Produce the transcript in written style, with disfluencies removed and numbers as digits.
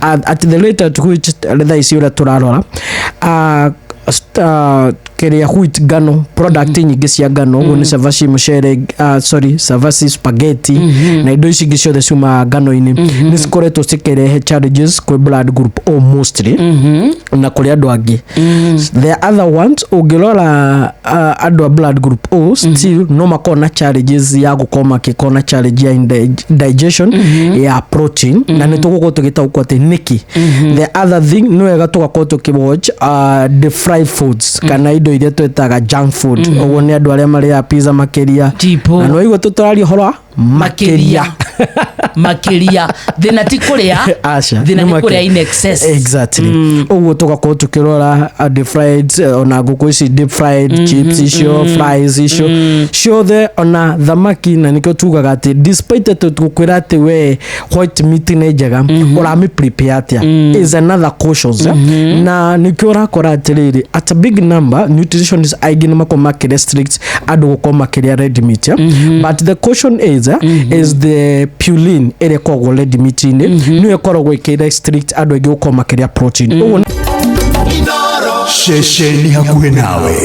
at the later to which thaa ici ura turarora kerea wheat ngano product nyingi cia ngano uguo ni cavaci mucere cavaci spaghetti na indo ici ciothe ciuma ngano-ini ni cikoretwo cikirehe challenges kwi blood group O mostly na kuri andu angi. The other ones ungirora andu a blood group O still no makona challenges ya gukoma kikona challenge ya digestion ya protein na ni tuguko tugitaukwa ati niki. The other thing no wega tugakorwo tukiwatch the fried foods kana indo iria twetaga junk food uguo ni andu aria maria pizza makiria na no igwe tutarario horo makiria thina ti kuria thina ni kuria in excess. Exactly. Uguo tugakorwo tukirora deep fried ona nguku ici deep fried chips icio fries icio ciothe ona thamaki na nikio tugaga ati despite tukwira ati we white meat ni njega urami prepare atia is another cautions na nikio rakora atiriri at a big number nutritionists aigi ni makoma restrict andu gukoma kiria red meat but the caution is the purine ere kwa red meat ni niwe koragwo ikira strict andu aigi gukoma kiria protein. Sheshe ni hakuhe nawe.